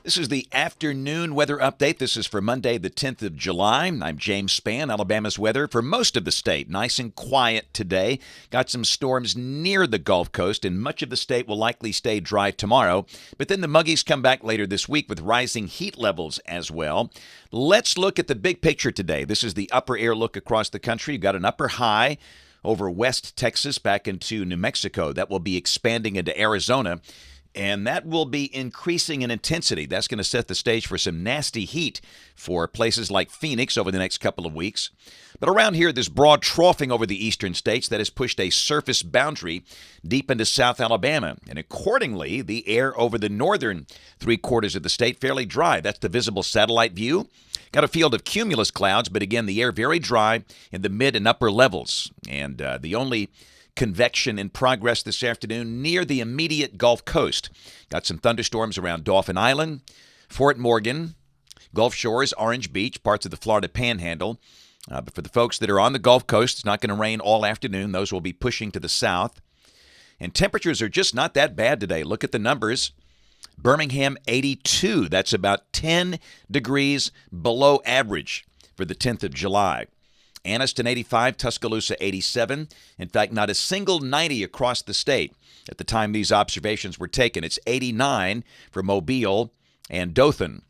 This is the afternoon weather update. This is for Monday, the 10th of July. I'm James Spann. Alabama's weather for most of the state. Nice and quiet today. Got some storms near the Gulf Coast, and much of the state will likely stay dry tomorrow. But then the muggies come back later this week with rising heat levels as well. Let's look at the big picture today. This is the upper air look across the country. You've got an upper high over West Texas back into New Mexico. That will be expanding into Arizona. And that will be increasing in intensity. That's going to set the stage for some nasty heat for places like Phoenix over the next couple of weeks. But around here, this broad troughing over the eastern states that has pushed a surface boundary deep into South Alabama. And accordingly, the air over the northern three-quarters of the state fairly dry. That's the visible satellite view. Got a field of cumulus clouds, but again, the air very dry in the mid and upper levels. And the only convection in progress this afternoon near the immediate Gulf Coast. Got some thunderstorms around Dauphin Island, Fort Morgan, Gulf Shores, Orange Beach, parts of the Florida Panhandle. But for the folks that are on the Gulf Coast, it's not going to rain all afternoon. Those will be pushing to the south. And temperatures are just not that bad today. Look at the numbers. Birmingham, 82. That's about 10 degrees below average for the 10th of July. Anniston, 85, Tuscaloosa, 87. In fact, not a single 90 across the state at the time these observations were taken. It's 89 for Mobile and Dothan.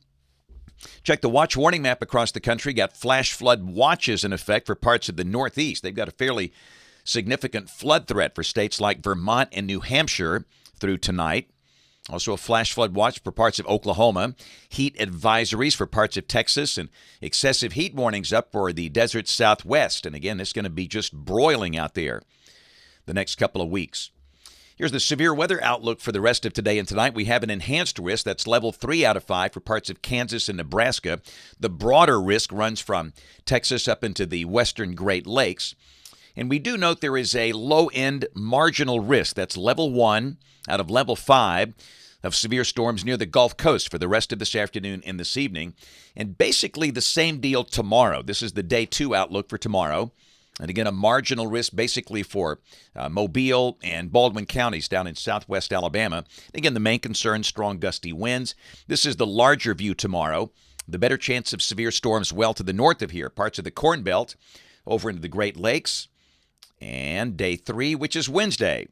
Check the watch warning map across the country. Got flash flood watches in effect for parts of the Northeast. They've got a fairly significant flood threat for states like Vermont and New Hampshire through tonight. Also a flash flood watch for parts of Oklahoma, heat advisories for parts of Texas, and excessive heat warnings up for the desert Southwest. And again, it's going to be just broiling out there the next couple of weeks. Here's the severe weather outlook for the rest of today and tonight. We have an enhanced risk that's level 3 out of 5 for parts of Kansas and Nebraska. The broader risk runs from Texas up into the western Great Lakes. And we do note there is a low-end marginal risk. That's level 1 out of level 5 of severe storms near the Gulf Coast for the rest of this afternoon and this evening. And basically the same deal tomorrow. This is the day 2 outlook for tomorrow. And again, a marginal risk basically for Mobile and Baldwin counties down in southwest Alabama. Again, the main concern, strong gusty winds. This is the larger view tomorrow. The better chance of severe storms well to the north of here, parts of the Corn Belt over into the Great Lakes. And day 3, which is Wednesday.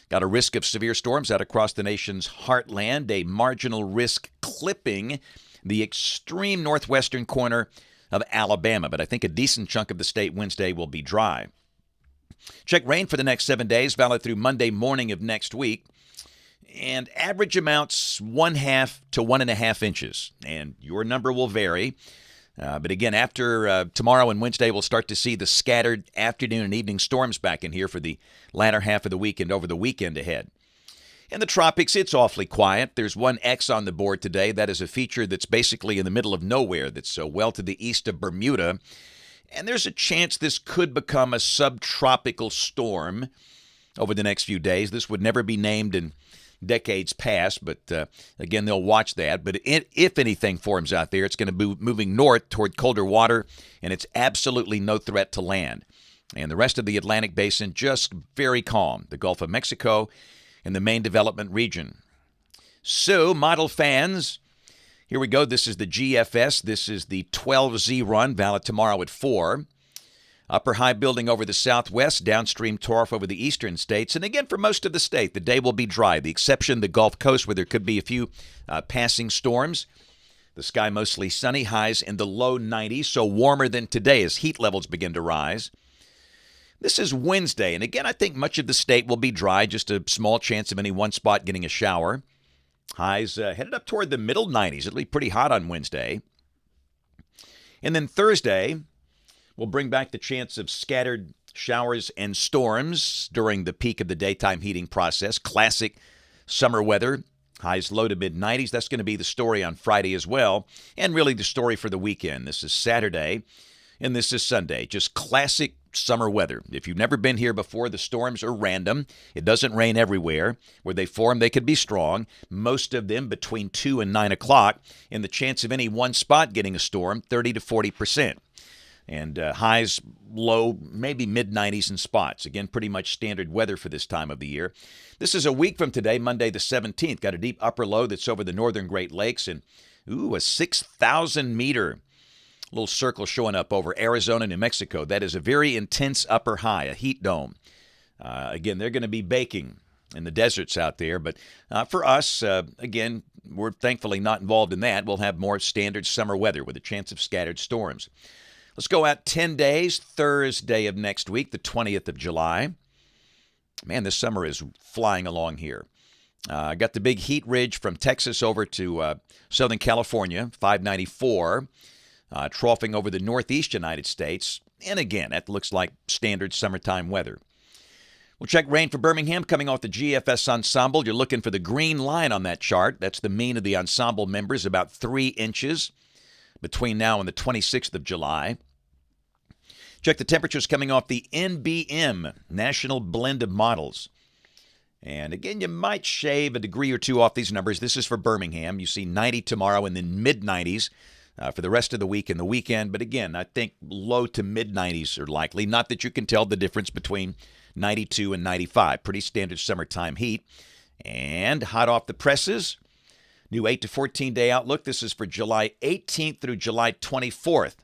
Got a risk of severe storms out across the nation's heartland. A marginal risk clipping the extreme northwestern corner of Alabama. But I think a decent chunk of the state Wednesday will be dry. Check rain for the next 7 days, valid through Monday morning of next week. And average amounts 1/2 to 1.5 inches. And your number will vary. But again, after tomorrow and Wednesday, we'll start to see the scattered afternoon and evening storms back in here for the latter half of the weekend over the weekend ahead. In the tropics, it's awfully quiet. There's one X on the board today. That is a feature that's basically in the middle of nowhere that's well to the east of Bermuda. And there's a chance this could become a subtropical storm over the next few days. This would never be named in decades past, but again, they'll watch that. But if anything forms out there, it's going to be moving north toward colder water, and it's absolutely no threat to land. And the rest of the Atlantic Basin just very calm. The Gulf of Mexico and the main development region. So, model fans, here we go. This is the GFS. This is the 12Z run, valid tomorrow at 4. Upper high building over the southwest, downstream torf over the eastern states. And again, for most of the state, the day will be dry. The exception, the Gulf Coast, where there could be a few passing storms. The sky mostly sunny, highs in the low 90s, so warmer than today as heat levels begin to rise. This is Wednesday, and again, I think much of the state will be dry, just a small chance of any one spot getting a shower. Highs headed up toward the middle 90s. It'll be pretty hot on Wednesday. And then Thursday, we'll bring back the chance of scattered showers and storms during the peak of the daytime heating process. Classic summer weather. Highs low to mid-90s. That's going to be the story on Friday as well. And really the story for the weekend. This is Saturday and this is Sunday. Just classic summer weather. If you've never been here before, the storms are random. It doesn't rain everywhere. Where they form, they could be strong. Most of them between 2 and 9 o'clock. And the chance of any one spot getting a storm, 30 to 40%. And highs low, maybe mid-90s in spots. Again, pretty much standard weather for this time of the year. This is a week from today, Monday the 17th. Got a deep upper low that's over the northern Great Lakes, and a 6,000-meter little circle showing up over Arizona, New Mexico. That is a very intense upper high, a heat dome. Again, they're going to be baking in the deserts out there. But for us, again, we're thankfully not involved in that. We'll have more standard summer weather with a chance of scattered storms. Let's go out 10 days, Thursday of next week, the 20th of July. Man, this summer is flying along here. I got the big heat ridge from Texas over to Southern California, 594, troughing over the northeast United States. And again, that looks like standard summertime weather. We'll check rain for Birmingham coming off the GFS ensemble. You're looking for the green line on that chart. That's the mean of the ensemble members, about 3 inches between now and the 26th of July. Check the temperatures coming off the NBM, National Blend of Models. And again, you might shave a degree or two off these numbers. This is for Birmingham. You see 90 tomorrow and then mid-90s for the rest of the week and the weekend. But again, I think low to mid-90s are likely. Not that you can tell the difference between 92 and 95. Pretty standard summertime heat. And hot off the presses, new 8 to 14-day outlook. This is for July 18th through July 24th.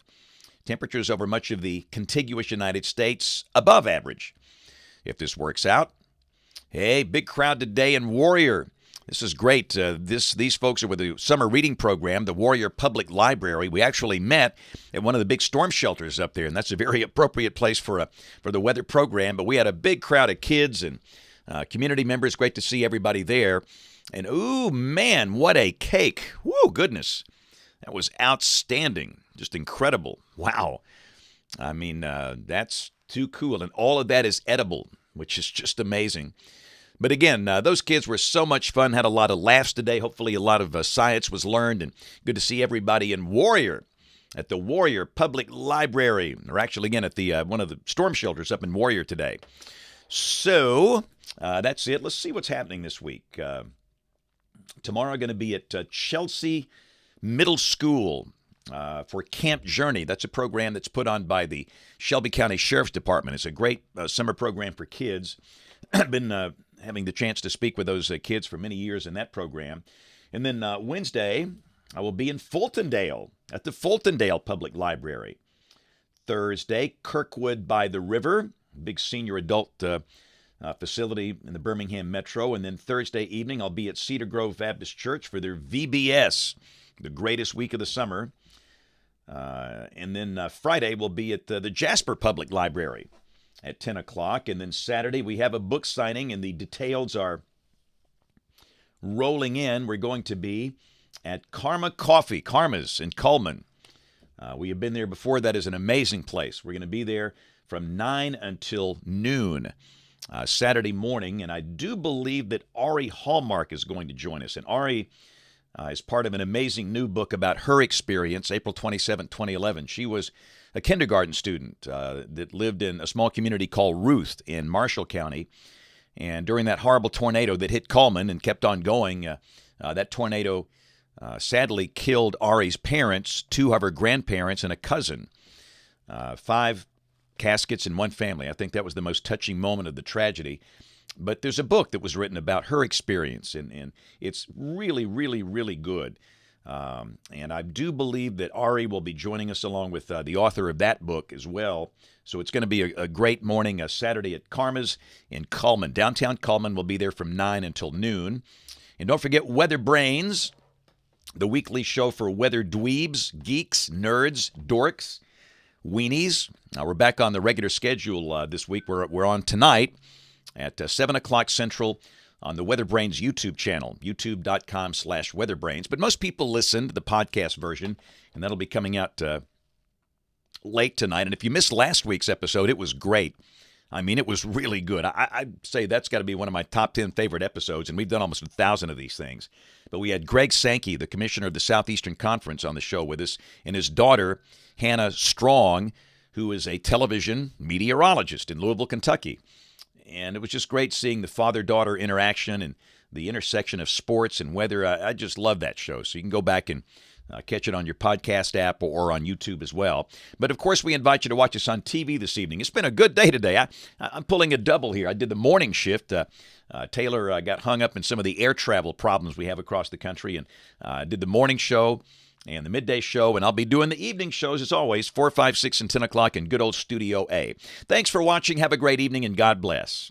Temperatures over much of the contiguous United States above average. If this works out, hey, big crowd today in Warrior. This is great. These folks are with the summer reading program, the Warrior Public Library. We actually met at one of the big storm shelters up there, and that's a very appropriate place for the weather program. But we had a big crowd of kids and community members. Great to see everybody there. And, ooh, man, what a cake. Woo, goodness. That was outstanding. Just incredible. Wow. I mean, that's too cool. And all of that is edible, which is just amazing. But again, those kids were so much fun, had a lot of laughs today. Hopefully a lot of science was learned, and good to see everybody in Warrior at the Warrior Public Library, or actually, again, at the one of the storm shelters up in Warrior today. So that's it. Let's see what's happening this week. Tomorrow I'm going to be at Chelsea Middle School for Camp Journey. That's a program that's put on by the Shelby County Sheriff's Department. It's a great summer program for kids. I've been having the chance to speak with those kids for many years in that program. And then Wednesday, I will be in Fultondale at the Fultondale Public Library. Thursday, Kirkwood by the River, big senior adult facility in the Birmingham Metro. And then Thursday evening, I'll be at Cedar Grove Baptist Church for their VBS, the greatest week of the summer. And then Friday, we'll be at the Jasper Public Library at 10 o'clock. And then Saturday, we have a book signing, and the details are rolling in. We're going to be at Karma's in Cullman. We have been there before. That is an amazing place. We're going to be there from 9 until noon Saturday morning. And I do believe that Ari Hallmark is going to join us. And Ari is part of an amazing new book about her experience, April 27, 2011. She was a kindergarten student that lived in a small community called Ruth in Marshall County. And during that horrible tornado that hit Cullman and kept on going, that tornado sadly killed Ari's parents, 2 of her grandparents, and a cousin. 5 caskets in one family. I think that was the most touching moment of the tragedy. But there's a book that was written about her experience, and it's really, really, really good. And I do believe that Ari will be joining us along with the author of that book as well. So it's going to be a great morning, a Saturday at Karma's in Cullman. Downtown Cullman will be there from 9 until noon. And don't forget Weather Brains, the weekly show for weather dweebs, geeks, nerds, dorks, weenies. We're back on the regular schedule this week. We're on tonight at 7 o'clock Central on the Weather Brains YouTube channel, youtube.com/weatherbrains. But most people listen to the podcast version, and that'll be coming out late tonight. And if you missed last week's episode, it was great. I mean, it was really good. I'd say that's got to be one of my top 10 favorite episodes, and we've done almost 1,000 of these things. But we had Greg Sankey, the commissioner of the Southeastern Conference, on the show with us, and his daughter, Hannah Strong, who is a television meteorologist in Louisville, Kentucky. And it was just great seeing the father-daughter interaction and the intersection of sports and weather. I just love that show. So you can go back and Catch it on your podcast app or on YouTube as well. But of course, we invite you to watch us on TV this evening. It's been a good day today. I'm pulling a double here. I did the morning shift. Taylor got hung up in some of the air travel problems we have across the country, and did the morning show and the midday show, and I'll be doing the evening shows as always, 4, 5, 6, and 10 o'clock in good old Studio A. Thanks for watching. Have a great evening, and God bless.